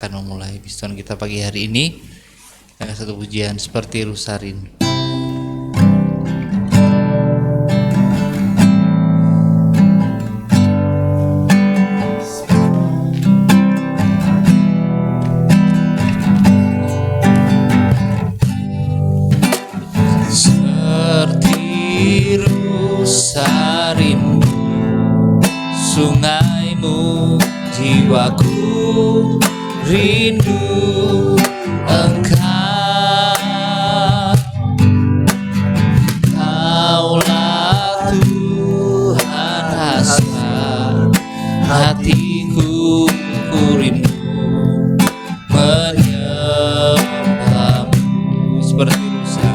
akan memulai Biston kita pagi hari ini dengan satu pujian seperti Rusarin. Seperti Rusarin, sungaimu jiwaku rindu Engkau. Kaulah Tuhan asa hatiku, ku rindu menyembahmu. Seperti rusa,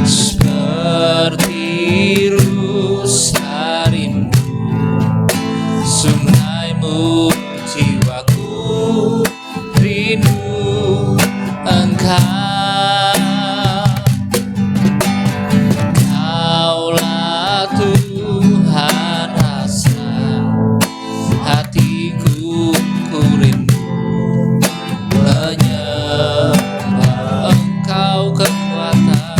seperti rusa rindu, sungaimu jiwaku rindu Engkau. Kaulah Tuhan asa hatiku, ku rindu menyembah Engkau kekuatan.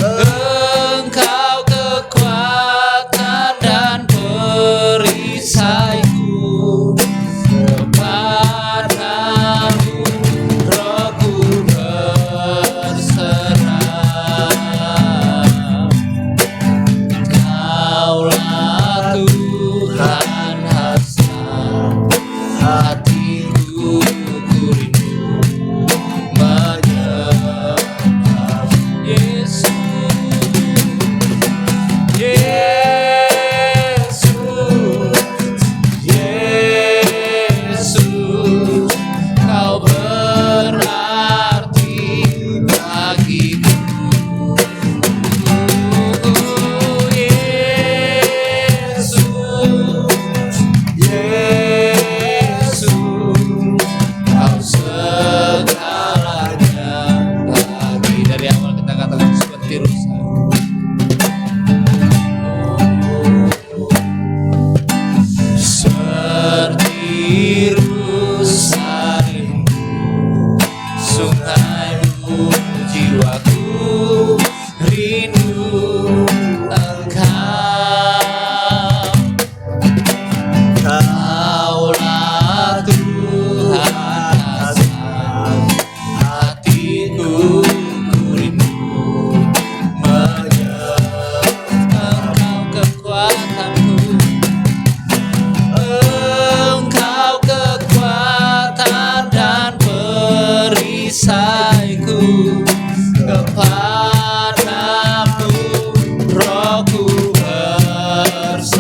Engkau kekuatan dan perisaiku, kepadamu rohku berserah. Kaulah Tuhan asa hatiku, ku rindu menyembah Yesus. Yesus, Kau berarti bagiku. Yesus, Kau segalanya bagi. Dari awal kita katakan seperti rusa. Seperti rusa rindu, sungaimu jiwaku rindu Engkau. Kaulah Tuhan asa hatiku, ku rindu menyembah Engkau kekuatanku. Engkau kekuatan dan perisaiku, kepadamu rohku berserah.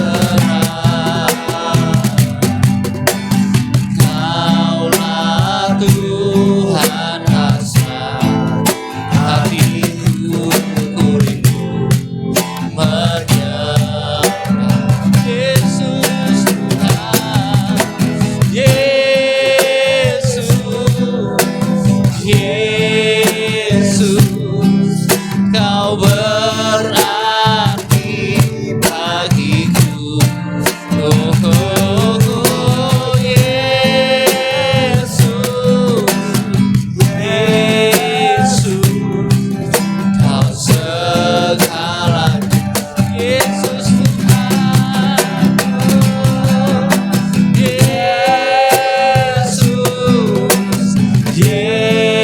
Kaulah Tuhan asa hatiku, ku rindu menyembah Yesus Tuhan. Yesus, Kau berarti bagiku. Yesus, Kau segalanya. Yesus Tuhan. Yesus,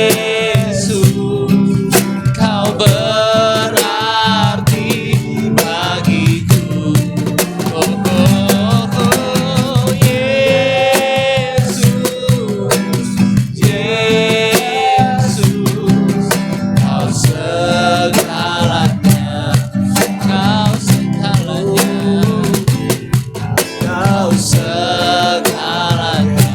Kau berarti bagiku. Yesus, Kau segalanya. Kau segalanya. Kau segalanya.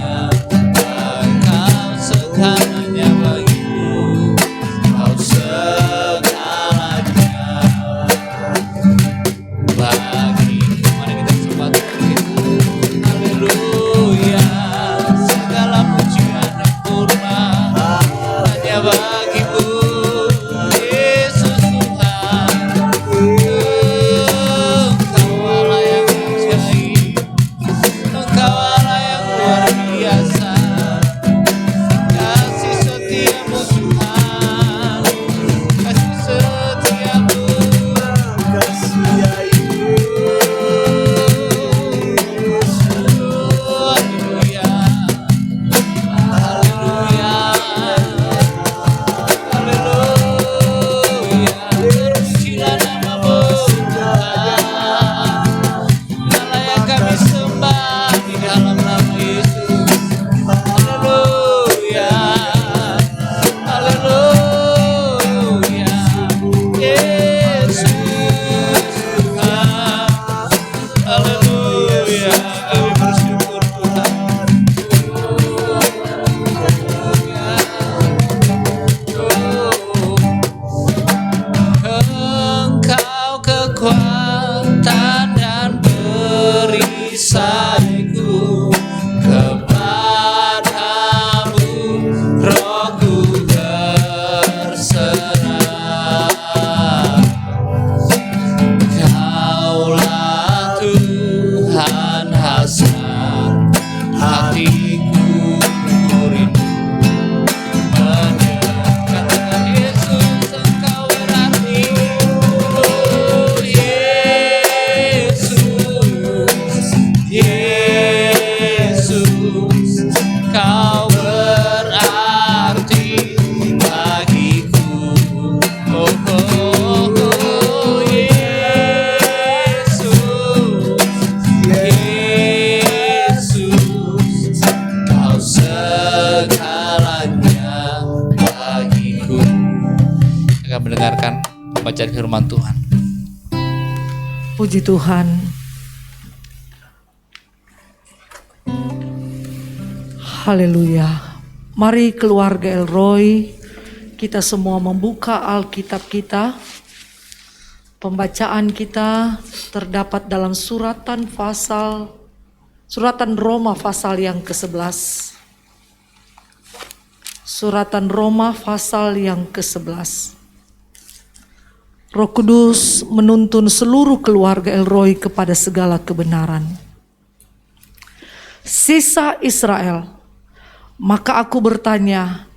Kau segalanya bagiku. Kau segalanya bagiku. Mari kita sembahkan itu. Haleluya. Segala pujian dan purna hanya bagimu, Yesus Tuhan. Engkau Allah yang ajaib, Engkau Allah yang luar biasa. mendengarkan bacaan firman Tuhan. Puji Tuhan. Haleluya. Mari keluarga Elroy, kita semua membuka Alkitab kita. Pembacaan kita terdapat dalam suratan Roma pasal yang ke-11. Suratan Roma pasal yang ke-11. Roh Kudus menuntun seluruh keluarga Elroy kepada segala kebenaran. Sisa Israel. Maka aku bertanya,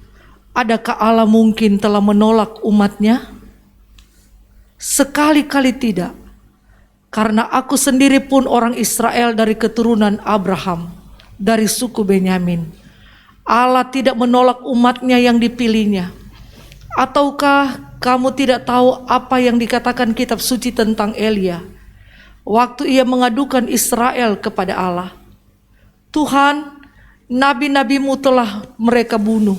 adakah Allah mungkin telah menolak umatnya? Sekali-kali tidak. Karena aku sendiri pun orang Israel dari keturunan Abraham, dari suku Benyamin. Allah tidak menolak umatnya yang dipilihnya. Ataukah kamu tidak tahu apa yang dikatakan kitab suci tentang Elia? Waktu ia mengadukan Israel kepada Allah. Tuhan, nabi-nabimu telah mereka bunuh.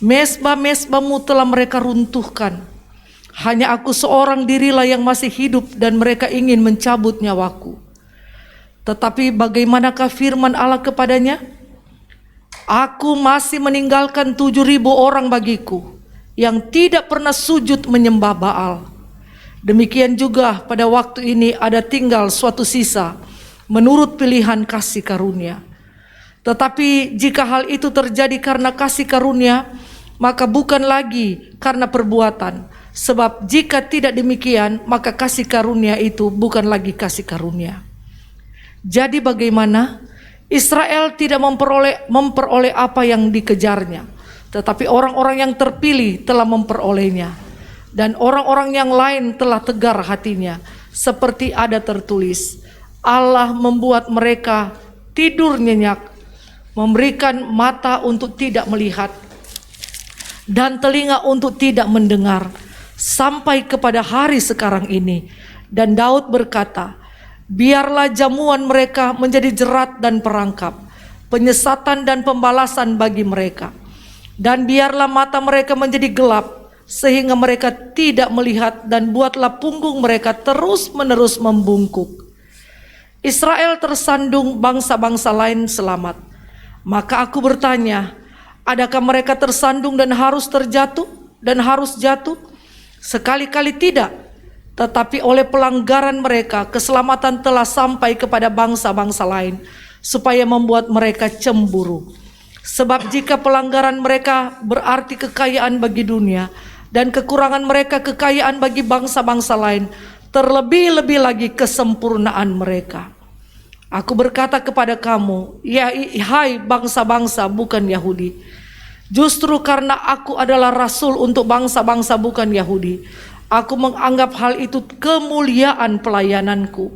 Mesbah-mesbahmu telah mereka runtuhkan. Hanya aku seorang dirilah yang masih hidup dan mereka ingin mencabut nyawaku. Tetapi bagaimanakah firman Allah kepadanya? Aku masih meninggalkan 7.000 orang bagiku yang tidak pernah sujud menyembah Baal. Demikian juga pada waktu ini ada tinggal suatu sisa menurut pilihan kasih karunia. Tetapi jika hal itu terjadi karena kasih karunia, maka bukan lagi karena perbuatan. Sebab jika tidak demikian, maka kasih karunia itu bukan lagi kasih karunia. Jadi bagaimana? Israel tidak memperoleh apa yang dikejarnya, tetapi orang-orang yang terpilih telah memperolehnya. Dan orang-orang yang lain telah tegar hatinya, seperti ada tertulis, Allah membuat mereka tidur nyenyak, memberikan mata untuk tidak melihat dan telinga untuk tidak mendengar, sampai kepada hari sekarang ini. Dan Daud berkata, biarlah jamuan mereka menjadi jerat dan perangkap, penyesatan dan pembalasan bagi mereka. Dan biarlah mata mereka menjadi gelap, sehingga mereka tidak melihat, dan buatlah punggung mereka terus-menerus membungkuk. Israel tersandung, bangsa-bangsa lain selamat. Maka aku bertanya, adakah mereka tersandung dan harus terjatuh dan harus jatuh? Sekali-kali tidak. Tetapi oleh pelanggaran mereka, keselamatan telah sampai kepada bangsa-bangsa lain, supaya membuat mereka cemburu. Sebab jika pelanggaran mereka berarti kekayaan bagi dunia, dan kekurangan mereka kekayaan bagi bangsa-bangsa lain, terlebih-lebih lagi kesempurnaan mereka. Aku berkata kepada kamu, ya hai bangsa-bangsa bukan Yahudi, justru karena aku adalah rasul untuk bangsa-bangsa bukan Yahudi, aku menganggap hal itu kemuliaan pelayananku,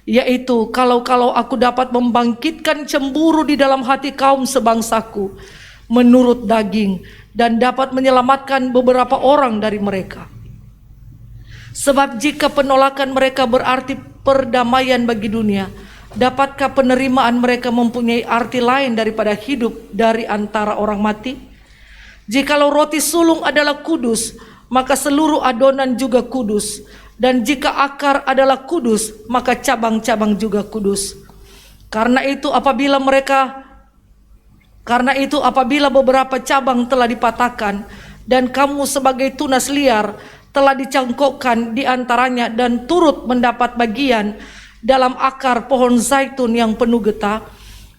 yaitu kalau aku dapat membangkitkan cemburu di dalam hati kaum sebangsaku menurut daging, dan dapat menyelamatkan beberapa orang dari mereka. Sebab jika penolakan mereka berarti perdamaian bagi dunia, dapatkah penerimaan mereka mempunyai arti lain daripada hidup dari antara orang mati? Jikalau roti sulung adalah kudus, maka seluruh adonan juga kudus. Dan jika akar adalah kudus, maka cabang-cabang juga kudus. Karena itu apabila beberapa cabang telah dipatahkan, dan kamu sebagai tunas liar telah dicangkokkan di antaranya dan turut mendapat bagian dalam akar pohon zaitun yang penuh getah,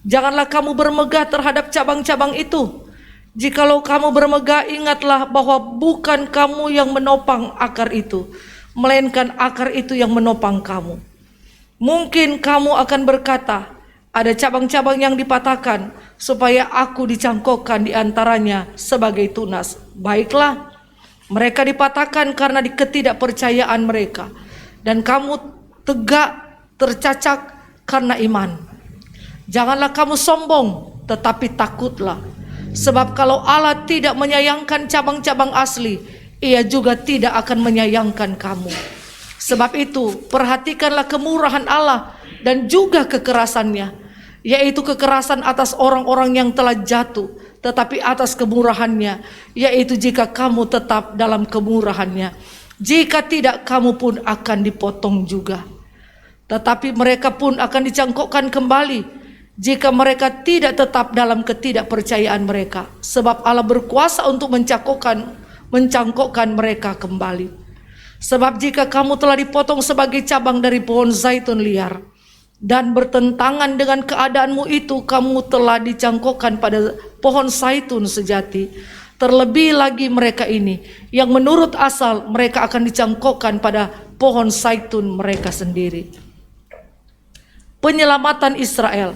janganlah kamu bermegah terhadap cabang-cabang itu. Jikalau kamu bermegah, ingatlah bahwa bukan kamu yang menopang akar itu, melainkan akar itu yang menopang kamu. Mungkin kamu akan berkata, ada cabang-cabang yang dipatahkan, supaya aku dicangkokkan di antaranya sebagai tunas. Baiklah, mereka dipatahkan karena ketidakpercayaan mereka, dan kamu tegak tercacat karena iman. Janganlah kamu sombong, tetapi takutlah. Sebab kalau Allah tidak menyayangkan cabang-cabang asli, Ia juga tidak akan menyayangkan kamu. Sebab itu perhatikanlah kemurahan Allah dan juga kekerasannya. yaitu kekerasan atas orang-orang yang telah jatuh, tetapi atas kemurahan-Nya, yaitu jika kamu tetap dalam kemurahan-Nya. Jika tidak, kamu pun akan dipotong juga. Tetapi mereka pun akan dicangkokkan kembali jika mereka tidak tetap dalam ketidakpercayaan mereka, sebab Allah berkuasa untuk mencangkokkan mereka kembali. Sebab jika kamu telah dipotong sebagai cabang dari pohon zaitun liar, dan bertentangan dengan keadaanmu itu, kamu telah dicangkokkan pada pohon zaitun sejati. Terlebih lagi mereka ini, yang menurut asal mereka akan dicangkokkan pada pohon zaitun mereka sendiri. Penyelamatan Israel.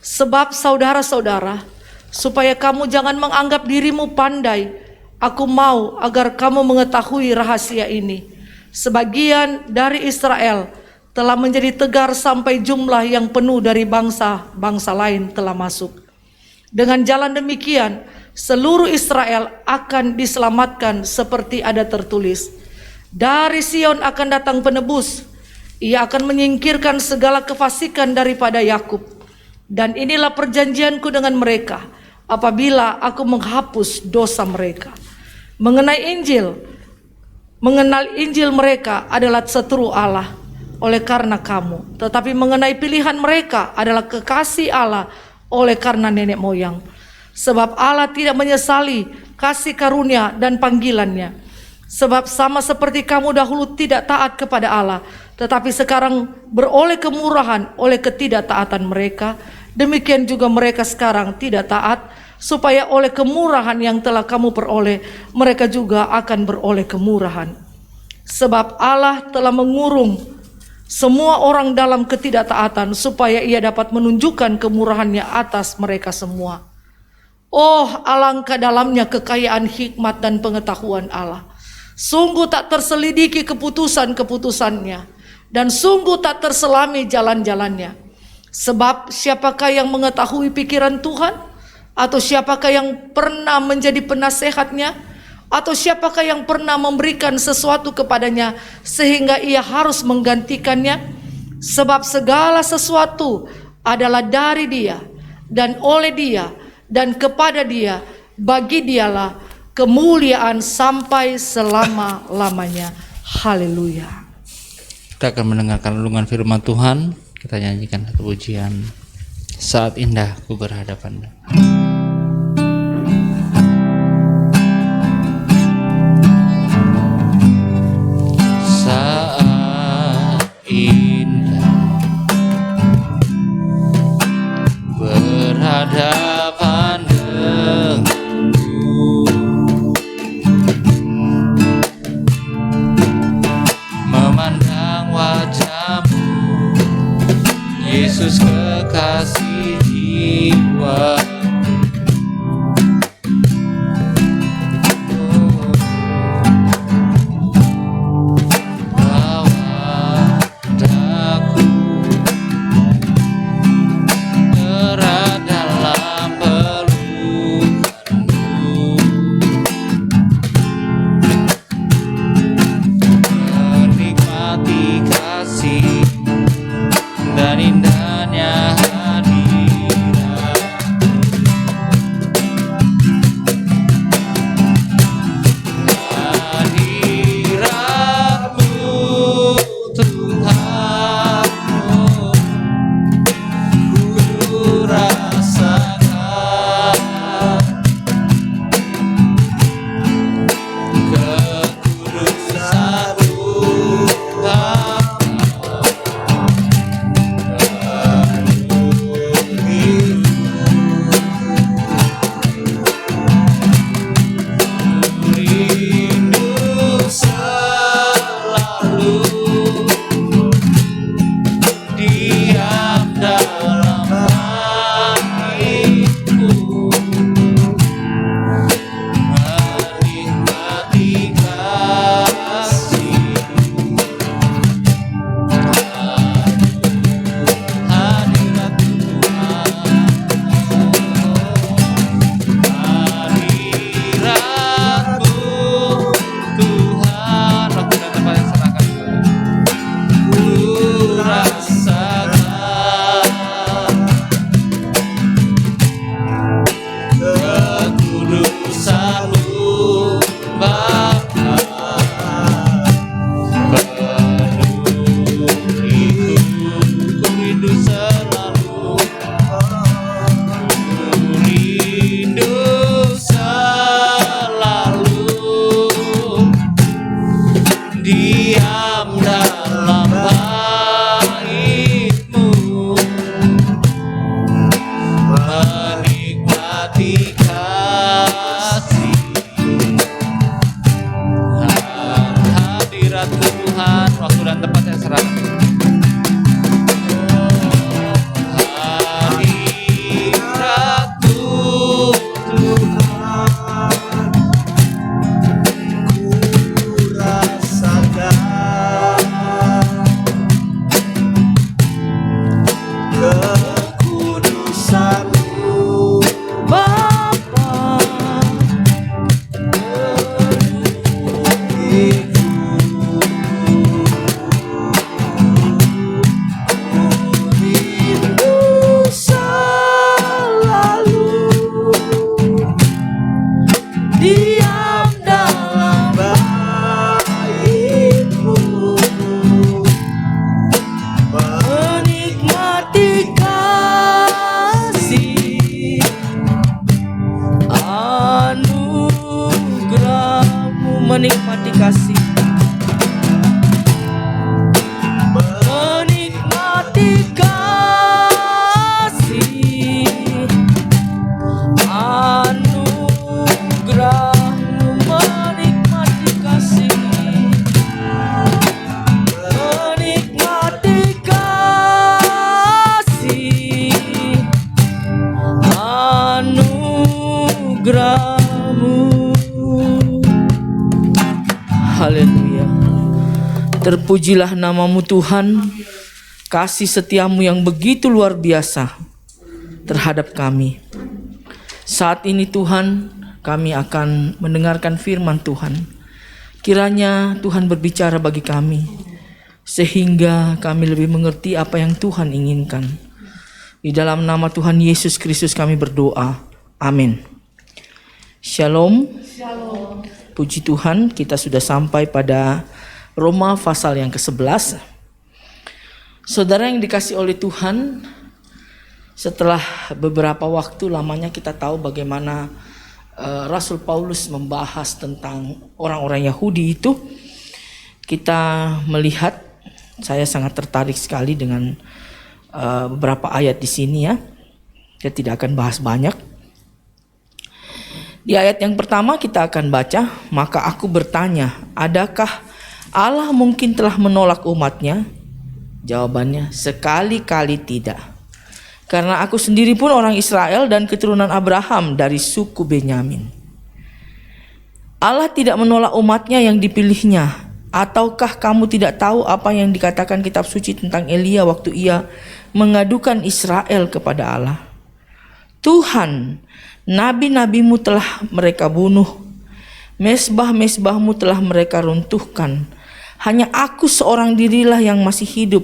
Sebab saudara-saudara, supaya kamu jangan menganggap dirimu pandai, aku mau agar kamu mengetahui rahasia ini. Sebagian dari Israel telah menjadi tegar sampai jumlah yang penuh dari bangsa-bangsa lain telah masuk. Dengan jalan demikian, seluruh Israel akan diselamatkan seperti ada tertulis. Dari Sion akan datang penebus, ia akan menyingkirkan segala kefasikan daripada Yakub. Dan inilah perjanjianku dengan mereka, apabila aku menghapus dosa mereka. Mengenal Injil mereka adalah seteru Allah oleh karena kamu. Tetapi mengenai pilihan mereka adalah kekasih Allah oleh karena nenek moyang. Sebab Allah tidak menyesali kasih karunia dan panggilannya. Sebab sama seperti kamu dahulu tidak taat kepada Allah, tetapi sekarang beroleh kemurahan oleh ketidaktaatan mereka, demikian juga mereka sekarang tidak taat, supaya oleh kemurahan yang telah kamu peroleh, mereka juga akan beroleh kemurahan. Sebab Allah telah mengurung semua orang dalam ketidaktaatan, supaya ia dapat menunjukkan kemurahannya atas mereka semua. Oh, alangkah dalamnya kekayaan hikmat dan pengetahuan Allah. Sungguh tak terselidiki keputusan-keputusannya, dan sungguh tak terselami jalan-jalannya. Sebab siapakah yang mengetahui pikiran Tuhan? Atau siapakah yang pernah menjadi penasehatnya? Atau siapakah yang pernah memberikan sesuatu kepadanya sehingga ia harus menggantikannya? Sebab segala sesuatu adalah dari Dia, dan oleh Dia, dan kepada Dia. Bagi Dialah kemuliaan sampai selama-lamanya. Haleluya. Kita akan mendengarkan renungan firman Tuhan. Kita nyanyikan satu pujian, Saat Indah Ku Berhadapan. Saat indah berhadapan denganmu, memandang wajahmu, Yesus kekasih jiwa. diam dalam baitmu, menikmati kasih anugerahmu, menikmati kasih, menikmati kasih anugerahmu, menikmati kasih, menikmati kasih anugerahmu. Haleluya. Terpujilah namamu Tuhan, kasih setiamu yang begitu luar biasa terhadap kami. Saat ini Tuhan, kami akan mendengarkan firman Tuhan. Kiranya Tuhan berbicara bagi kami, sehingga kami lebih mengerti apa yang Tuhan inginkan. Di dalam nama Tuhan Yesus Kristus kami berdoa. Amin. Shalom. Puji Tuhan, kita sudah sampai pada Roma pasal yang ke-11. Saudara yang dikasih oleh Tuhan, setelah beberapa waktu lamanya kita tahu bagaimana Rasul Paulus membahas tentang orang-orang Yahudi itu. Kita melihat, saya sangat tertarik sekali dengan beberapa ayat di sini ya. Saya tidak akan bahas banyak. Di ayat yang pertama kita akan baca, maka aku bertanya, adakah Allah mungkin telah menolak umatnya? Jawabannya, sekali-kali tidak. Karena aku sendiri pun orang Israel dan keturunan Abraham dari suku Benyamin. Allah tidak menolak umatnya yang dipilihnya. Ataukah kamu tidak tahu apa yang dikatakan kitab suci tentang Elia waktu ia mengadukan Israel kepada Allah? Tuhan, nabi-nabimu telah mereka bunuh, mesbah-mesbahmu telah mereka runtuhkan. Hanya aku seorang dirilah yang masih hidup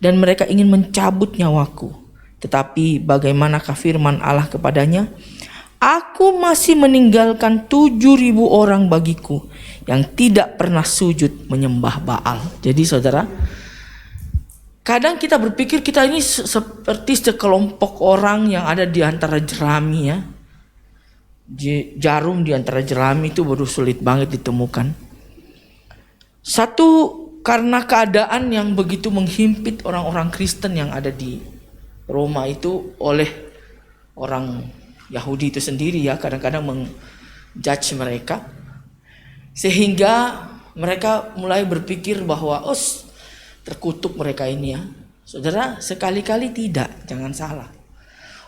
dan mereka ingin mencabut nyawaku. Tetapi bagaimanakah firman Allah kepadanya? Aku masih meninggalkan 7.000 orang bagiku yang tidak pernah sujud menyembah Baal. Jadi saudara, kadang kita berpikir kita ini seperti sekelompok orang yang ada di antara jerami ya. Jarum di antara jerami itu baru sulit banget ditemukan. Satu, karena keadaan yang begitu menghimpit orang-orang Kristen yang ada di Roma itu oleh orang Yahudi itu sendiri ya, kadang-kadang menjudge mereka. Sehingga mereka mulai berpikir bahwa terkutuk mereka ini ya. Saudara, sekali-kali tidak, jangan salah.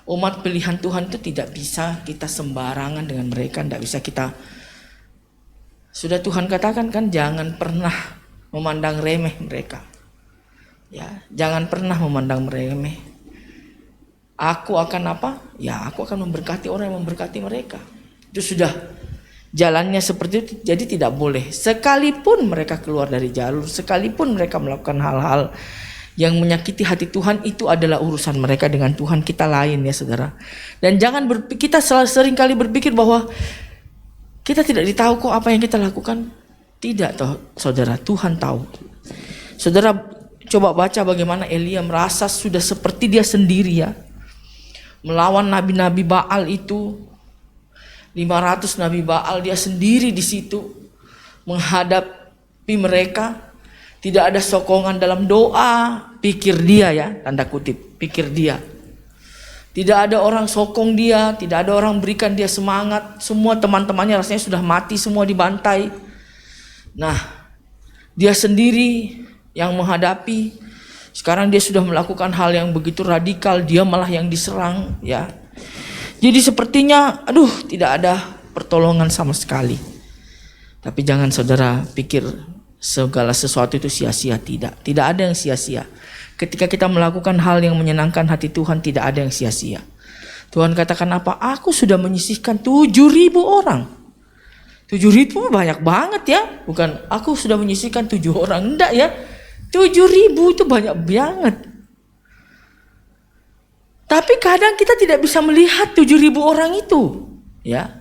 Umat pilihan Tuhan itu tidak bisa kita sembarangan dengan mereka, tidak bisa kita. Sudah Tuhan katakan kan, jangan pernah memandang remeh mereka. Ya, jangan pernah memandang remeh. Aku akan apa? Ya, aku akan memberkati orang yang memberkati mereka. Itu sudah jalannya seperti itu. Jadi tidak boleh. Sekalipun mereka keluar dari jalur, sekalipun mereka melakukan hal-hal yang menyakiti hati Tuhan, itu adalah urusan mereka dengan Tuhan, kita lain ya saudara. Dan jangan kita sering kali berpikir bahwa kita tidak ditahu kok apa yang kita lakukan. Tidak toh saudara, Tuhan tahu. Saudara coba baca bagaimana Elia merasa sudah seperti dia sendiri ya. Melawan nabi-nabi Baal itu, 500 nabi Baal, dia sendiri di situ menghadapi mereka. Tidak ada sokongan dalam doa, pikir dia ya, tanda kutip, pikir dia. Tidak ada orang sokong dia, tidak ada orang berikan dia semangat. Semua teman-temannya rasanya sudah mati, semua dibantai. Nah, dia sendiri yang menghadapi. Sekarang dia sudah melakukan hal yang begitu radikal, dia malah yang diserang ya. Jadi sepertinya tidak ada pertolongan sama sekali. Tapi jangan saudara pikir segala sesuatu itu sia-sia, tidak ada yang sia-sia. Ketika kita melakukan hal yang menyenangkan hati Tuhan, tidak ada yang sia-sia. Tuhan katakan apa? Aku sudah menyisihkan 7.000 orang. 7.000 banyak banget ya. Bukan aku sudah menyisihkan 7 orang. Enggak ya. 7.000 itu banyak banget. Tapi kadang kita tidak bisa melihat 7.000 orang itu. Ya.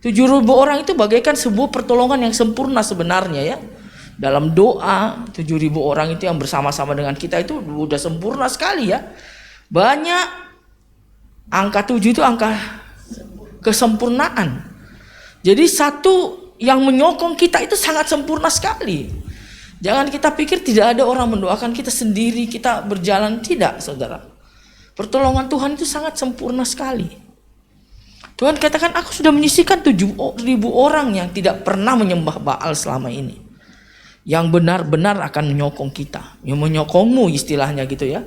7.000 orang itu bagaikan sebuah pertolongan yang sempurna sebenarnya ya. Dalam doa 7.000 orang itu yang bersama-sama dengan kita itu udah sempurna sekali ya. Banyak. Angka 7 itu angka kesempurnaan. Jadi satu yang menyokong kita itu sangat sempurna sekali. Jangan kita pikir tidak ada orang mendoakan kita sendiri, kita berjalan. Tidak, saudara. Pertolongan Tuhan itu sangat sempurna sekali. Tuhan katakan, aku sudah menyisihkan 7.000 orang yang tidak pernah menyembah Baal selama ini. Yang benar-benar akan menyokong kita. Yang menyokongmu istilahnya gitu ya.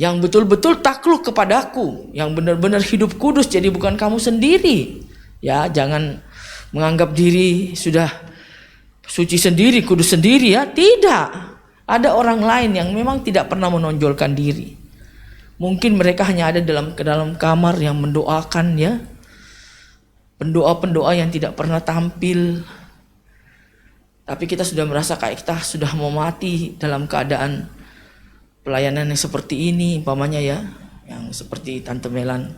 Yang betul-betul takluk kepadaku. Yang benar-benar hidup kudus, jadi bukan kamu sendiri. Ya, jangan menganggap diri sudah suci sendiri, kudus sendiri ya. Tidak. Ada orang lain yang memang tidak pernah menonjolkan diri. Mungkin mereka hanya ada ke dalam kamar yang mendoakan ya. Pendoa-pendoa yang tidak pernah tampil. Tapi kita sudah merasa kayak kita sudah mau mati dalam keadaan pelayanan yang seperti ini, umpamanya ya. Yang seperti Tante Melan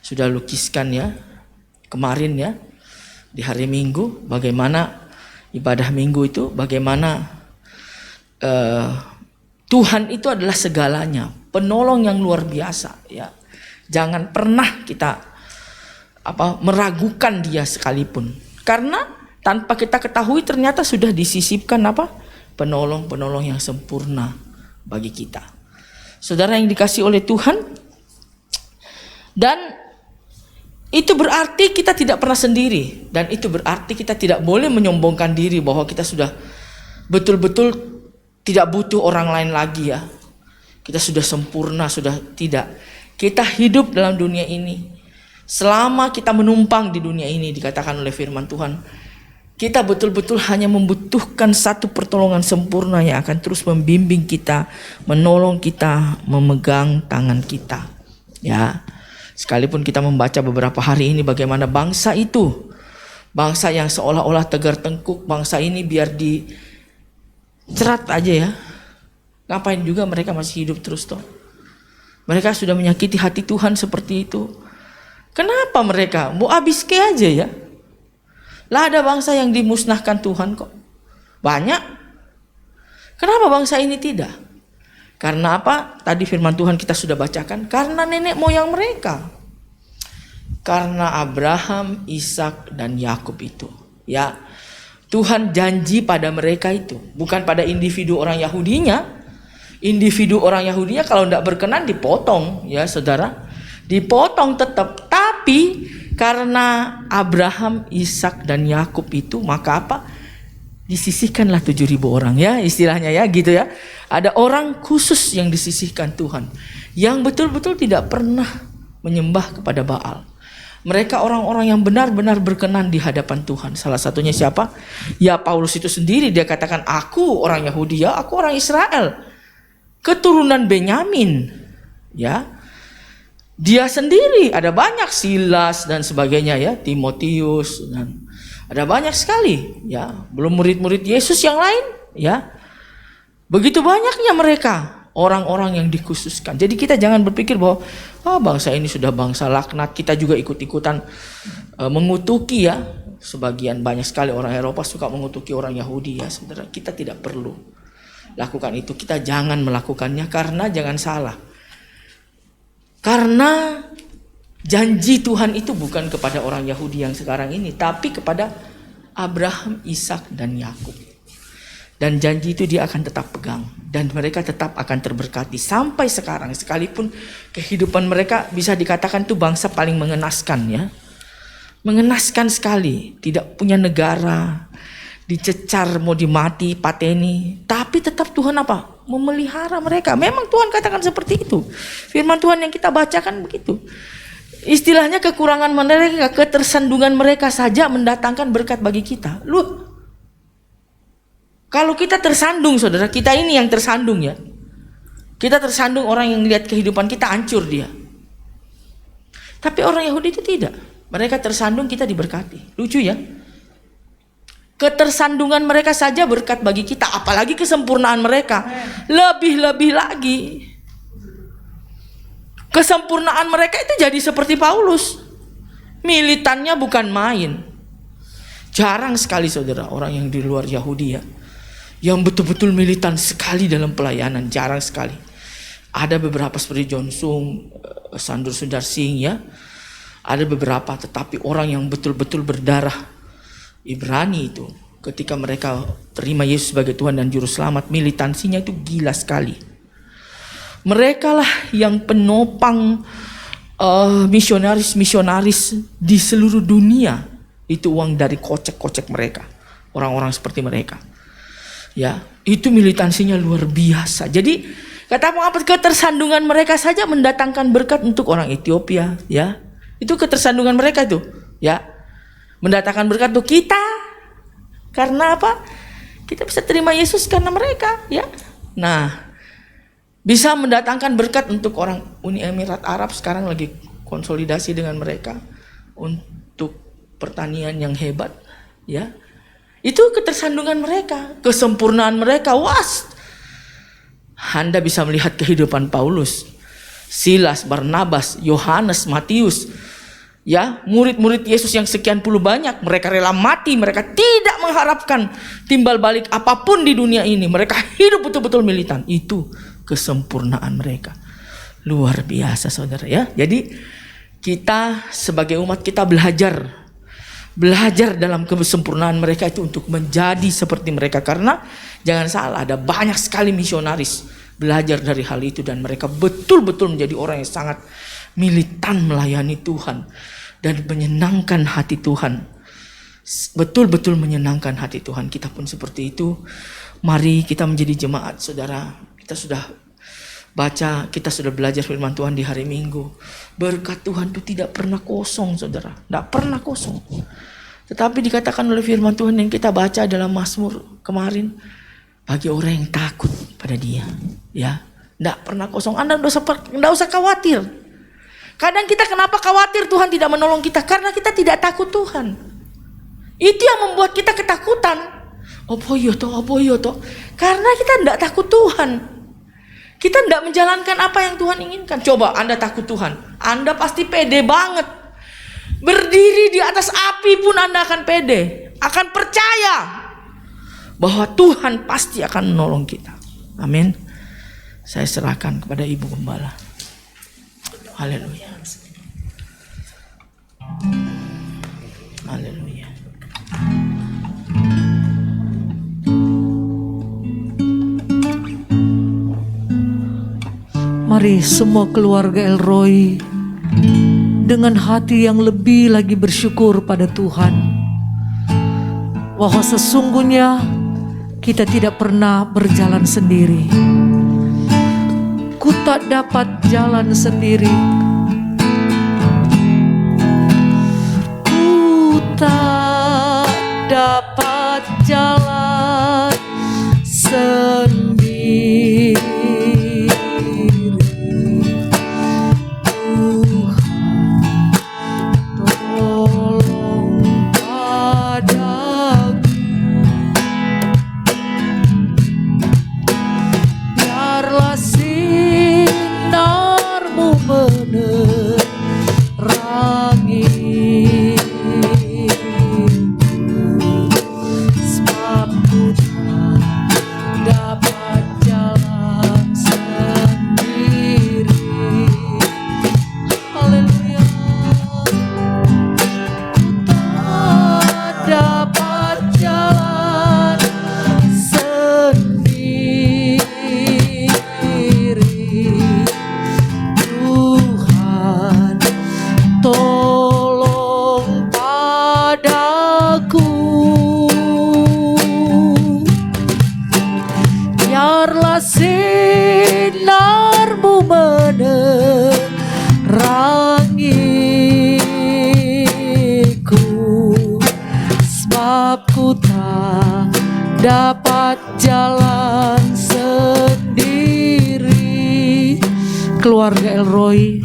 sudah lukiskan ya. Kemarin ya, di hari Minggu, bagaimana ibadah Minggu itu, bagaimana Tuhan itu adalah segalanya, penolong yang luar biasa ya. Jangan pernah kita meragukan dia sekalipun, karena tanpa kita ketahui ternyata sudah disisipkan penolong-penolong yang sempurna bagi kita. Saudara yang dikasihi oleh Tuhan, dan itu berarti kita tidak pernah sendiri. Dan itu berarti kita tidak boleh menyombongkan diri bahwa kita sudah betul-betul tidak butuh orang lain lagi ya. Kita sudah sempurna, sudah tidak. Kita hidup dalam dunia ini. Selama kita menumpang di dunia ini, dikatakan oleh firman Tuhan, kita betul-betul hanya membutuhkan satu pertolongan sempurna yang akan terus membimbing kita, menolong kita, memegang tangan kita. Ya. Sekalipun kita membaca beberapa hari ini bagaimana bangsa itu, bangsa yang seolah-olah tegar tengkuk, bangsa ini biar dicerat aja ya. Ngapain juga mereka masih hidup terus toh. Mereka sudah menyakiti hati Tuhan seperti itu. Kenapa mereka? Mau habis ke aja ya. Lah ada bangsa yang dimusnahkan Tuhan kok. Banyak. Kenapa bangsa ini tidak? Karena apa? Tadi firman Tuhan kita sudah bacakan. Karena nenek moyang mereka. Karena Abraham, Ishak dan Yakub itu. Ya, Tuhan janji pada mereka itu. Bukan pada individu orang Yahudinya. Individu orang Yahudinya kalau tidak berkenan dipotong. Ya saudara. Dipotong tetap. Tapi karena Abraham, Ishak dan Yakub itu, maka apa? Disisihkanlah 7.000 orang ya, istilahnya ya gitu ya. Ada orang khusus yang disisihkan Tuhan, yang betul-betul tidak pernah menyembah kepada Baal. Mereka orang-orang yang benar-benar berkenan di hadapan Tuhan. Salah satunya siapa? Ya Paulus itu sendiri, dia katakan, aku orang Yahudi ya, aku orang Israel, keturunan Benyamin. Ya, dia sendiri, ada banyak Silas dan sebagainya ya, Timotius dan ada banyak sekali ya, belum murid-murid Yesus yang lain ya. Begitu banyaknya mereka, orang-orang yang dikhususkan. Jadi kita jangan berpikir bahwa bangsa ini sudah bangsa laknat, kita juga ikut-ikutan mengutuki ya. Sebagian banyak sekali orang Eropa suka mengutuki orang Yahudi ya. Saudara, kita tidak perlu lakukan itu. Kita jangan melakukannya, karena jangan salah. Karena janji Tuhan itu bukan kepada orang Yahudi yang sekarang ini, tapi kepada Abraham, Ishak dan Yakub. Dan janji itu dia akan tetap pegang, dan mereka tetap akan terberkati sampai sekarang. Sekalipun kehidupan mereka bisa dikatakan itu bangsa paling mengenaskan ya. Mengenaskan sekali, tidak punya negara, dicecar, mau dimati, pateni, tapi tetap Tuhan apa? Memelihara mereka. Memang Tuhan katakan seperti itu. Firman Tuhan yang kita bacakan begitu. Istilahnya kekurangan mereka, ketersandungan mereka saja mendatangkan berkat bagi kita. Kalau kita tersandung, saudara, kita ini yang tersandung ya. Kita tersandung, orang yang lihat kehidupan kita hancur dia. Tapi orang Yahudi itu tidak. Mereka tersandung, kita diberkati. Lucu ya. Ketersandungan mereka saja berkat bagi kita, apalagi kesempurnaan mereka. Lebih-lebih lagi. Kesempurnaan mereka itu jadi seperti Paulus. Militannya bukan main. Jarang sekali saudara orang yang di luar Yahudi ya, yang betul-betul militan sekali dalam pelayanan, jarang sekali. Ada beberapa seperti John Sung, Sandur Sundar Singh ya. Ada beberapa, tetapi orang yang betul-betul berdarah Ibrani itu, ketika mereka terima Yesus sebagai Tuhan dan Juru Selamat, militansinya itu gila sekali. Mereka lah yang penopang misionaris-misionaris di seluruh dunia. Itu uang dari kocek-kocek mereka, orang-orang seperti mereka. Ya, itu militansinya luar biasa. Jadi kata apa, ketersandungan mereka saja mendatangkan berkat untuk orang Ethiopia, ya. Itu ketersandungan mereka itu, ya. Mendatangkan berkat untuk kita. Karena apa? Kita bisa terima Yesus karena mereka, ya. Nah, bisa mendatangkan berkat untuk orang Uni Emirat Arab, sekarang lagi konsolidasi dengan mereka untuk pertanian yang hebat, ya. Itu ketersandungan mereka, kesempurnaan mereka. Anda bisa melihat kehidupan Paulus, Silas, Barnabas, Yohanes, Matius, ya, murid-murid Yesus yang sekian puluh banyak. Mereka rela mati, mereka tidak mengharapkan timbal balik apapun di dunia ini. Mereka hidup betul-betul militan. Itu kesempurnaan mereka. Luar biasa saudara ya. Jadi kita sebagai umat kita belajar dalam kesempurnaan mereka itu untuk menjadi seperti mereka. Karena jangan salah, ada banyak sekali misionaris belajar dari hal itu, dan mereka betul-betul menjadi orang yang sangat militan melayani Tuhan dan menyenangkan hati Tuhan. Betul-betul menyenangkan hati Tuhan. Kita pun seperti itu. Mari kita menjadi jemaat saudara. Kita sudah baca, kita sudah belajar firman Tuhan di hari Minggu. Berkat Tuhan itu tidak pernah kosong saudara, tidak pernah kosong. Tetapi dikatakan oleh firman Tuhan yang kita baca dalam Mazmur kemarin, bagi orang yang takut pada Dia, ya, tidak pernah kosong. Anda tidak usah khawatir. Kadang kita kenapa khawatir Tuhan tidak menolong kita? Karena kita tidak takut Tuhan. Itu yang membuat kita ketakutan. Apa iya toh? Karena kita tidak takut Tuhan. Kita tidak menjalankan apa yang Tuhan inginkan. Coba Anda takut Tuhan, Anda pasti pede banget. Berdiri di atas api pun Anda akan pede, akan percaya bahwa Tuhan pasti akan menolong kita. Amin. Saya serahkan kepada Ibu Gembala. Haleluya. Haleluya. Mari semua keluarga El Roy dengan hati yang lebih lagi bersyukur pada Tuhan, bahwa sesungguhnya kita tidak pernah berjalan sendiri. Ku tak dapat jalan sendiri. Ku tak dapat jalan sendiri. Dapat jalan sendiri. Keluarga El Roy,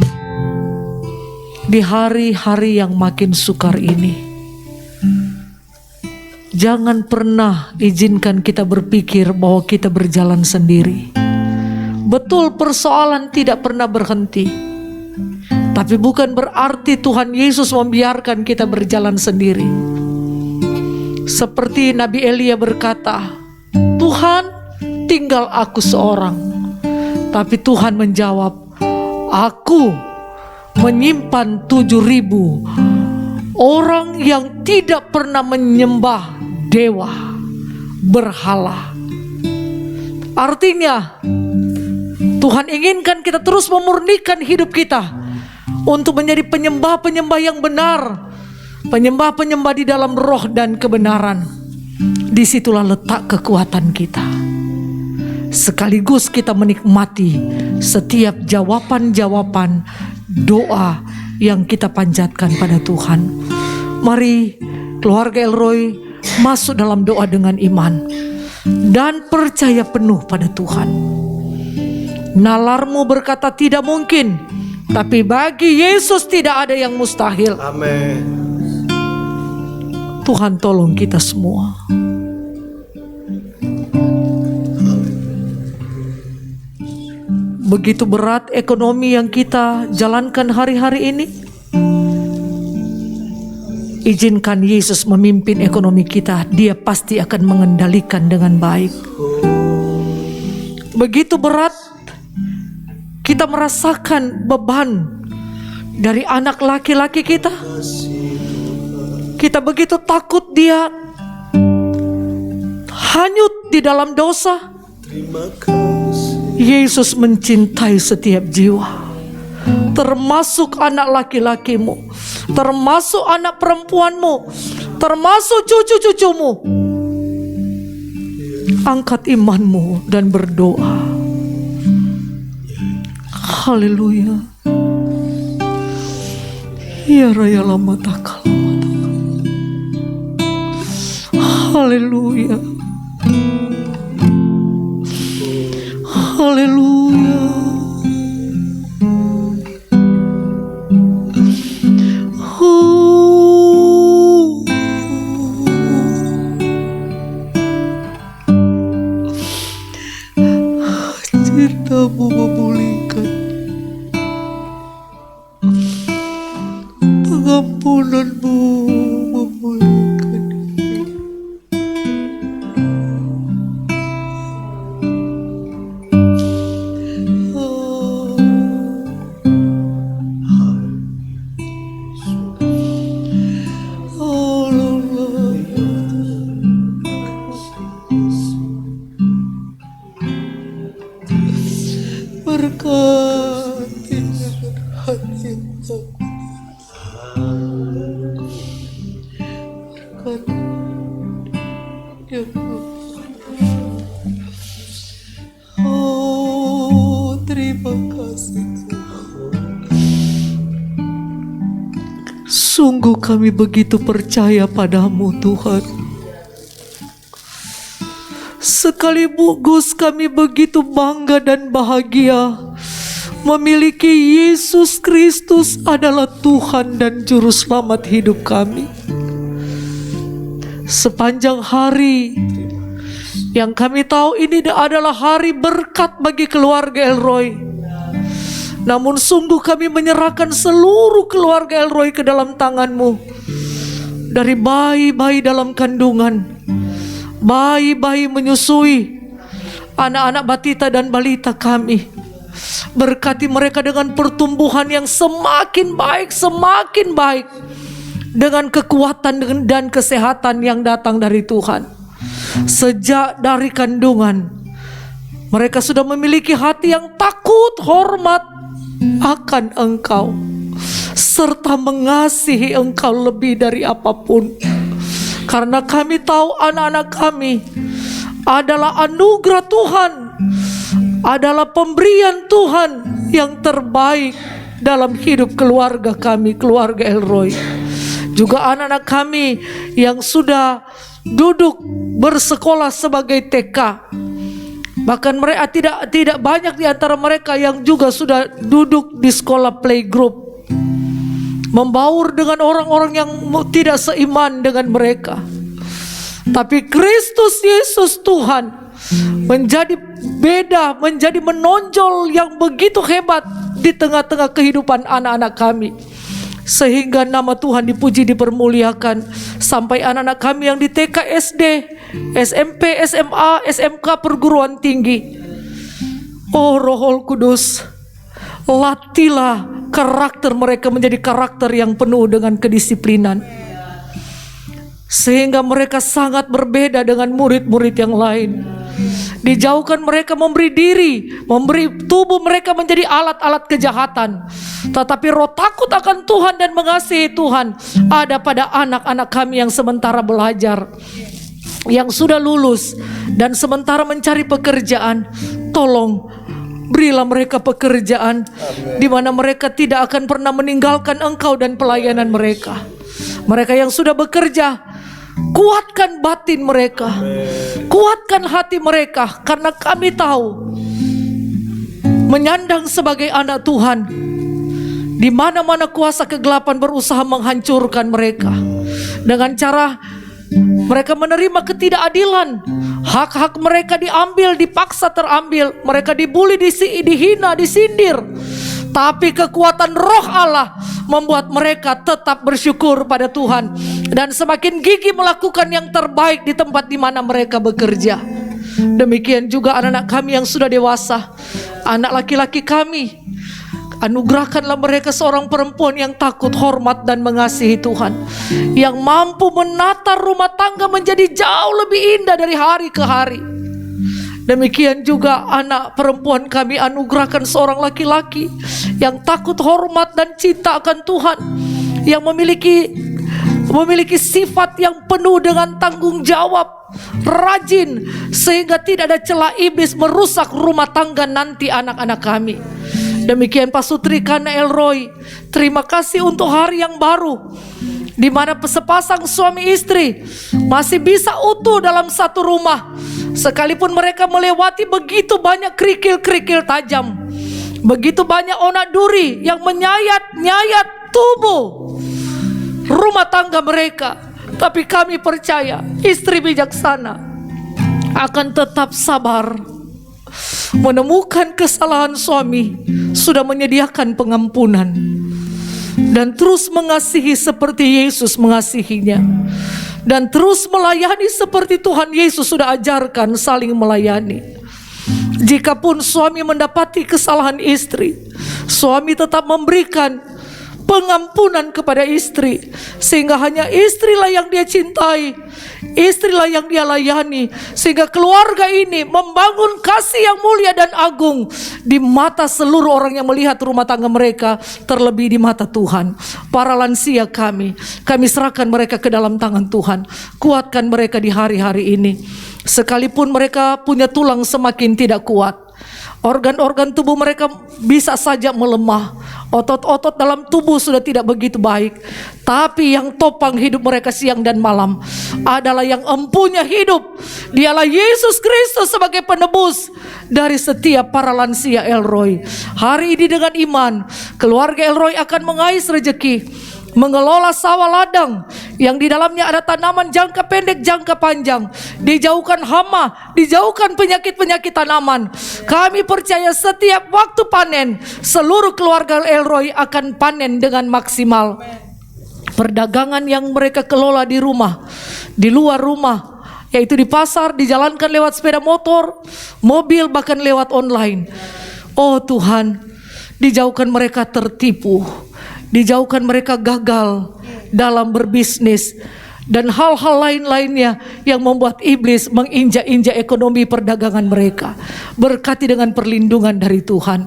di hari-hari yang makin sukar ini, Jangan pernah izinkan kita berpikir bahwa kita berjalan sendiri. Betul, persoalan tidak pernah berhenti, tapi bukan berarti Tuhan Yesus membiarkan kita berjalan sendiri. Seperti Nabi Elia berkata, Tuhan, tinggal aku seorang. Tapi Tuhan menjawab, aku menyimpan 7.000 orang yang tidak pernah menyembah dewa berhala. Artinya Tuhan inginkan kita terus memurnikan hidup kita untuk menjadi penyembah-penyembah yang benar, penyembah-penyembah di dalam roh dan kebenaran. Disitulah letak kekuatan kita. Sekaligus kita menikmati setiap jawaban-jawaban doa yang kita panjatkan pada Tuhan. Mari keluarga Elroy masuk dalam doa dengan iman dan percaya penuh pada Tuhan. Nalarmu berkata tidak mungkin, tapi bagi Yesus tidak ada yang mustahil. Amin. Tuhan tolong kita semua. Begitu berat ekonomi yang kita jalankan hari-hari ini. Izinkan Yesus memimpin ekonomi kita. Dia pasti akan mengendalikan dengan baik. Begitu berat kita merasakan beban dari anak laki-laki kita. Kita begitu takut dia hanyut di dalam dosa. Terima kasih. Yesus mencintai setiap jiwa, termasuk anak laki-lakimu, termasuk anak perempuanmu, termasuk cucu-cucumu. Angkat imanmu dan berdoa. Haleluya. Ya raya lama takal. Haleluya. Haleluya. Cintamu memulihkan, pengampunanmu memulihkan. Berkati dengan hati yang takut. Berkati yang oh, terima kasih Tuhan. Sungguh kami begitu percaya padamu Tuhan. Sekaligus kami begitu bangga dan bahagia memiliki Yesus Kristus adalah Tuhan dan Juru Selamat hidup kami. Sepanjang hari yang kami tahu ini adalah hari berkat bagi keluarga Elroy. Namun sungguh kami menyerahkan seluruh keluarga Elroy ke dalam tangan-Mu. Dari bayi-bayi dalam kandungan, bayi-bayi menyusui, anak-anak batita dan balita kami. Berkati mereka dengan pertumbuhan yang semakin baik, dengan kekuatan dan kesehatan yang datang dari Tuhan. Sejak dari kandungan, mereka sudah memiliki hati yang takut, hormat akan Engkau, serta mengasihi Engkau lebih dari apapun. Karena kami tahu anak-anak kami adalah anugerah Tuhan, adalah pemberian Tuhan yang terbaik dalam hidup keluarga kami, keluarga Elroy. Juga anak-anak kami yang sudah duduk bersekolah sebagai TK. Bahkan mereka tidak banyak di antara mereka yang juga sudah duduk di sekolah playgroup, membaur dengan orang-orang yang tidak seiman dengan mereka. Tapi Kristus Yesus Tuhan menjadi beda, menjadi menonjol yang begitu hebat di tengah-tengah kehidupan anak-anak kami. Sehingga nama Tuhan dipuji, dipermuliakan. Sampai anak-anak kami yang di TK, SD, SMP, SMA, SMK, perguruan tinggi. Oh Roh Kudus, latihlah karakter mereka menjadi karakter yang penuh dengan kedisiplinan, sehingga mereka sangat berbeda dengan murid-murid yang lain. Dijauhkan mereka memberi diri, memberi tubuh mereka menjadi alat-alat kejahatan. Tetapi roh takut akan Tuhan dan mengasihi Tuhan ada pada anak-anak kami yang sementara belajar, yang sudah lulus dan sementara mencari pekerjaan. Tolong berilah mereka pekerjaan di mana mereka tidak akan pernah meninggalkan Engkau dan pelayanan mereka. Mereka yang sudah bekerja, kuatkan batin mereka, kuatkan hati mereka, karena kami tahu menyandang sebagai anak Tuhan, di mana-mana kuasa kegelapan berusaha menghancurkan mereka dengan cara mereka menerima ketidakadilan. Hak-hak mereka diambil, dipaksa terambil. Mereka dibuli, dihina, disindir. Tapi kekuatan Roh Allah membuat mereka tetap bersyukur pada Tuhan dan semakin gigih melakukan yang terbaik di tempat di mana mereka bekerja. Demikian juga anak-anak kami yang sudah dewasa, anak laki-laki kami. Anugerahkanlah mereka seorang perempuan yang takut, hormat dan mengasihi Tuhan, yang mampu menata rumah tangga menjadi jauh lebih indah dari hari ke hari. Demikian juga anak perempuan kami, anugerahkan seorang laki-laki yang takut, hormat dan cinta akan Tuhan, yang memiliki sifat yang penuh dengan tanggung jawab, rajin, sehingga tidak ada celah iblis merusak rumah tangga nanti anak-anak kami. Demikian Pak Sutri Kana Elroy, terima kasih untuk hari yang baru, di mana sepasang suami istri masih bisa utuh dalam satu rumah, sekalipun mereka melewati begitu banyak kerikil-kerikil tajam, begitu banyak onak duri yang menyayat-nyayat tubuh rumah tangga mereka. Tapi kami percaya istri bijaksana akan tetap sabar, menemukan kesalahan suami, sudah menyediakan pengampunan, dan terus mengasihi seperti Yesus mengasihinya, dan terus melayani seperti Tuhan Yesus sudah ajarkan, saling melayani. Jikapun suami mendapati kesalahan istri, suami tetap memberikan pengampunan kepada istri, sehingga hanya istrilah yang dia cintai, istrilah yang dia layani, sehingga keluarga ini membangun kasih yang mulia dan agung di mata seluruh orang yang melihat rumah tangga mereka, terlebih di mata Tuhan. Para lansia kami serahkan mereka ke dalam tangan Tuhan. Kuatkan mereka di hari-hari ini, sekalipun mereka punya tulang semakin tidak kuat, organ-organ tubuh mereka bisa saja melemah, otot-otot dalam tubuh sudah tidak begitu baik, tapi yang topang hidup mereka siang dan malam adalah yang empunya hidup. Dialah Yesus Kristus sebagai penebus dari setiap para lansia Elroy. Hari ini dengan iman, keluarga Elroy akan mengais rezeki, mengelola sawah ladang yang di dalamnya ada tanaman jangka pendek, jangka panjang, dijauhkan hama, dijauhkan penyakit-penyakit tanaman. Kami percaya setiap waktu panen, seluruh keluarga Elroy akan panen dengan maksimal. Perdagangan yang mereka kelola di rumah, di luar rumah, yaitu di pasar, dijalankan lewat sepeda motor, mobil, bahkan lewat online. Oh Tuhan, dijauhkan mereka tertipu, dijauhkan mereka gagal dalam berbisnis dan hal-hal lain-lainnya yang membuat iblis menginjak-injak ekonomi perdagangan mereka. Berkati dengan perlindungan dari Tuhan.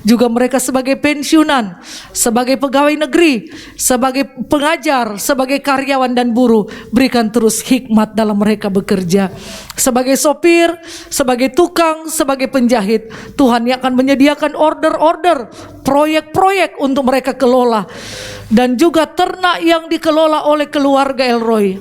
Juga mereka sebagai pensiunan, sebagai pegawai negeri, sebagai pengajar, sebagai karyawan dan buruh, berikan terus hikmat dalam mereka bekerja. Sebagai sopir, sebagai tukang, sebagai penjahit, Tuhan yang akan menyediakan order-order, proyek-proyek untuk mereka kelola. Dan juga ternak yang dikelola oleh keluarga Elroy,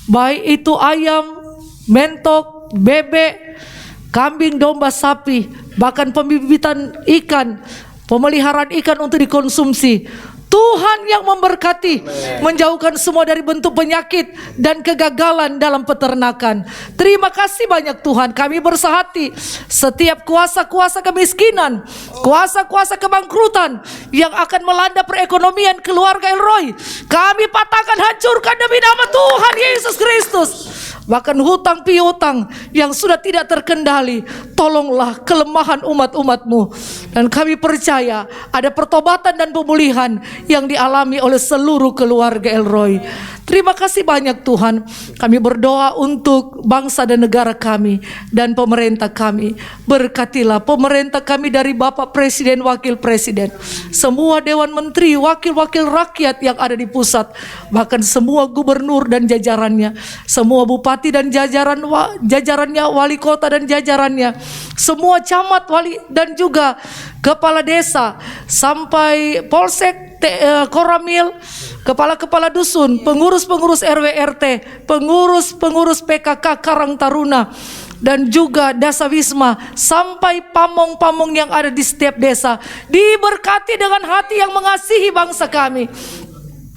baik itu ayam, mentok, bebek, kambing, domba, sapi, bahkan pembibitan ikan, pemeliharaan ikan untuk dikonsumsi. Tuhan yang memberkati, menjauhkan semua dari bentuk penyakit dan kegagalan dalam peternakan. Terima kasih banyak Tuhan. Kami bersahati setiap kuasa-kuasa kemiskinan, kuasa-kuasa kebangkrutan yang akan melanda perekonomian keluarga Elroy, kami patahkan, hancurkan demi nama Tuhan Yesus Kristus. Bahkan hutang piutang yang sudah tidak terkendali, tolonglah kelemahan umat-umat-Mu. Dan kami percaya ada pertobatan dan pemulihan yang dialami oleh seluruh keluarga Elroy. Terima kasih banyak Tuhan. Kami berdoa untuk bangsa dan negara kami dan pemerintah kami. Berkatilah pemerintah kami dari Bapak Presiden, Wakil Presiden, semua Dewan Menteri, wakil-wakil rakyat yang ada di pusat, bahkan semua gubernur dan jajarannya, semua bupati dan jajarannya, wali kota dan jajarannya, semua camat, wali dan juga kepala desa, sampai polsek, koramil, kepala-kepala dusun, pengurus-pengurus RW RT, pengurus-pengurus PKK Karang Taruna, dan juga Dasawisma, sampai pamong-pamong yang ada di setiap desa, diberkati dengan hati yang mengasihi bangsa kami,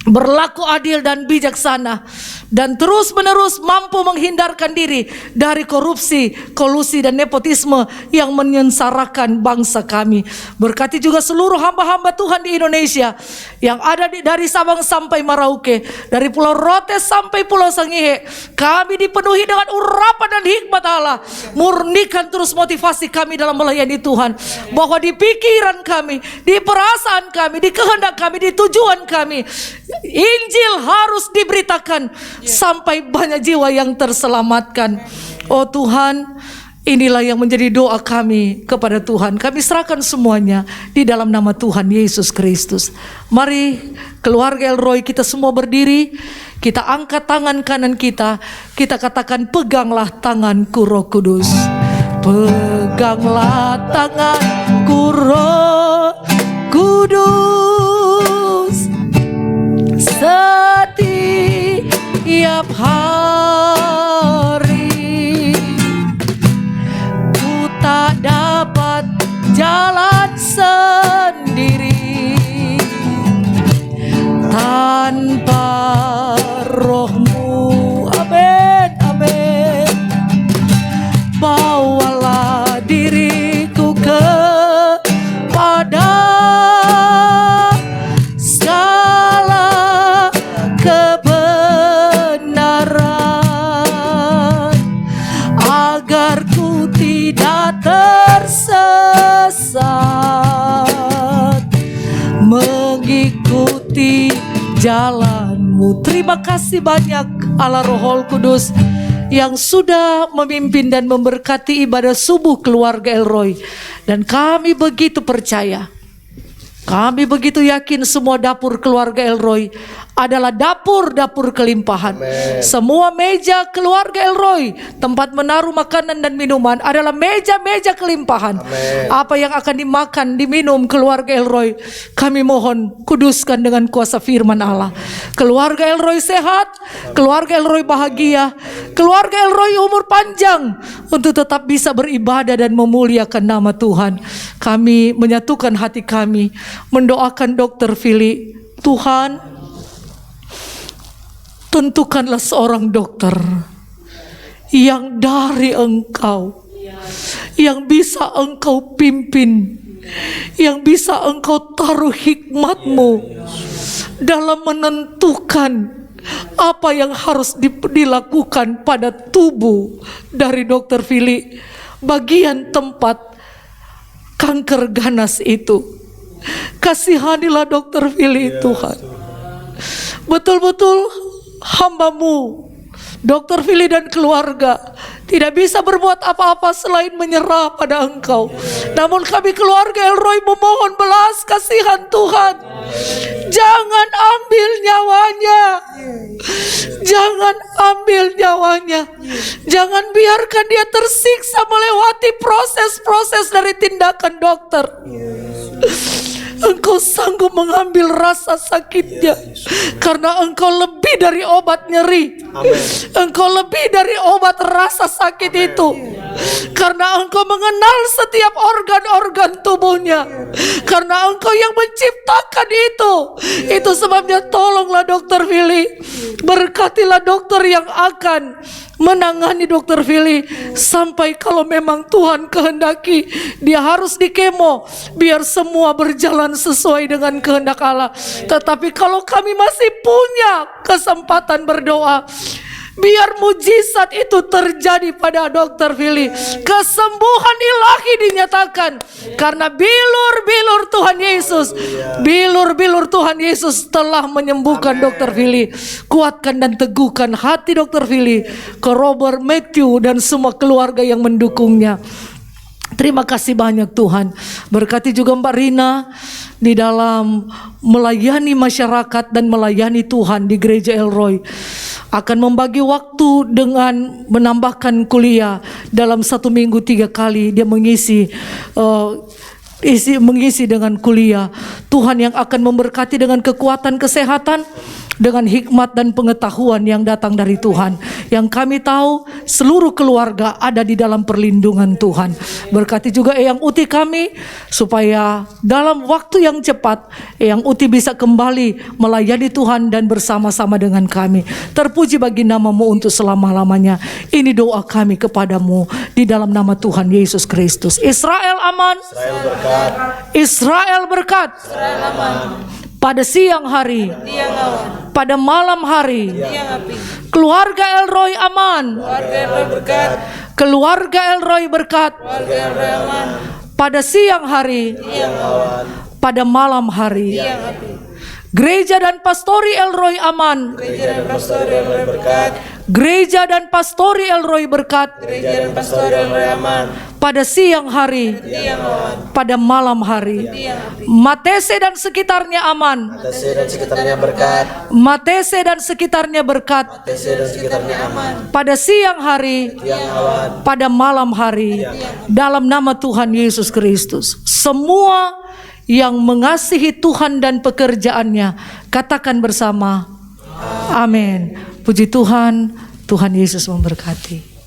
berlaku adil dan bijaksana, dan terus menerus mampu menghindarkan diri dari korupsi, kolusi dan nepotisme yang menyengsarakan bangsa kami. Berkati juga seluruh hamba-hamba Tuhan di Indonesia yang ada dari Sabang sampai Merauke, dari Pulau Rote sampai Pulau Sangihe. Kami dipenuhi dengan urapan dan hikmat Allah. Murnikan terus motivasi kami dalam melayani Tuhan, bahwa di pikiran kami, di perasaan kami, di kehendak kami, di tujuan kami, Injil harus diberitakan sampai banyak jiwa yang terselamatkan. Oh Tuhan, inilah yang menjadi doa kami kepada Tuhan. Kami serahkan semuanya di dalam nama Tuhan Yesus Kristus. Mari keluarga Elroy, kita semua berdiri, kita angkat tangan kanan kita, kita katakan, peganglah tanganku Roh Kudus. Peganglah tanganku Roh Kudus, setiap hari ku tak dapat jalan sendiri tanpa Roh-Mu. Amin, amin. Bawalah diriku kepada tersesat, mengikuti jalan-Mu. Terima kasih banyak Allah Roh Kudus yang sudah memimpin dan memberkati ibadah subuh keluarga Elroy. Dan kami begitu percaya, kami begitu yakin semua dapur keluarga Elroy adalah dapur-dapur kelimpahan. Amen. Semua meja keluarga Elroy, tempat menaruh makanan dan minuman, adalah meja-meja kelimpahan. Amen. Apa yang akan dimakan, diminum keluarga Elroy, kami mohon kuduskan dengan kuasa firman Allah. Keluarga Elroy sehat, keluarga Elroy bahagia, keluarga Elroy umur panjang untuk tetap bisa beribadah dan memuliakan nama Tuhan. Kami menyatukan hati kami, mendoakan Dr. Philly. Tuhan, tentukanlah seorang dokter yang dari Engkau, yang bisa Engkau pimpin, yang bisa Engkau taruh hikmat-Mu dalam menentukan apa yang harus dilakukan pada tubuh dari Dr. Philly, bagian tempat kanker ganas itu. Kasihanilah Dr. Philly, Tuhan. Betul-betul hamba-Mu Dr. Philly dan keluarga tidak bisa berbuat apa-apa selain menyerah pada Engkau. Namun kami keluarga Elroy memohon belas kasihan Tuhan. Jangan ambil nyawanya. Jangan ambil nyawanya. Jangan biarkan dia tersiksa melewati proses-proses dari tindakan dokter. Engkau sanggup mengambil rasa sakitnya, karena Engkau lebih dari obat nyeri. Amen. Engkau lebih dari obat rasa sakit itu. Karena Engkau mengenal setiap organ-organ tubuhnya. Karena Engkau yang menciptakan itu. Itu sebabnya tolonglah Dokter Fili. Berkatilah dokter yang akan menangani Dokter Fili. Sampai kalau memang Tuhan kehendaki dia harus di kemo, biar semua berjalan sesuai dengan kehendak Allah. Tetapi kalau kami masih punya kesempatan berdoa, biar mujizat itu terjadi pada Dokter Fili. Kesembuhan ilahi dinyatakan. Karena bilur-bilur Tuhan Yesus, bilur-bilur Tuhan Yesus telah menyembuhkan Dokter Fili. Kuatkan dan teguhkan hati Dokter Fili, ke Robert, Matthew, dan semua keluarga yang mendukungnya. Terima kasih banyak Tuhan. Berkati juga Mbak Rina di dalam melayani masyarakat dan melayani Tuhan di Gereja Elroy. Akan membagi waktu dengan menambahkan kuliah dalam 1 minggu 3 kali dia mengisi dengan kuliah. Tuhan yang akan memberkati dengan kekuatan kesehatan, dengan hikmat dan pengetahuan yang datang dari Tuhan. Yang kami tahu seluruh keluarga ada di dalam perlindungan Tuhan. Berkati juga Eyang Uti kami, supaya dalam waktu yang cepat Eyang Uti bisa kembali melayani Tuhan dan bersama-sama dengan kami. Terpuji bagi nama-Mu untuk selama-lamanya. Ini doa kami kepadamu di dalam nama Tuhan Yesus Kristus. Israel aman. Israel berkat. Israel berkat. Israel aman. Pada siang hari, Tiang awan. pada malam hari, Tiang api. keluarga Elroy aman. Keluarga Elroy berkat. Keluarga Elroy berkat. Keluarga Elroy aman. Pada siang hari, Tiang awan. pada malam hari. Tiang api. Gereja dan pastori Elroy aman. Gereja dan pastor Elroy berkat. Gereja dan pastori Elroy berkat. Gereja dan pastor Elroy aman. Pada siang hari, Tiang awan. pada malam hari. Tiang api. Matese dan sekitarnya aman. Tese dan sekitarnya berkat. Matese dan sekitarnya berkat. Tese dan sekitarnya aman. Pada siang hari, Tiang awan. pada malam hari, dalam nama Tuhan Yesus Kristus. Semua yang mengasihi Tuhan dan pekerjaannya, katakan bersama, amin. Puji Tuhan, Tuhan Yesus memberkati.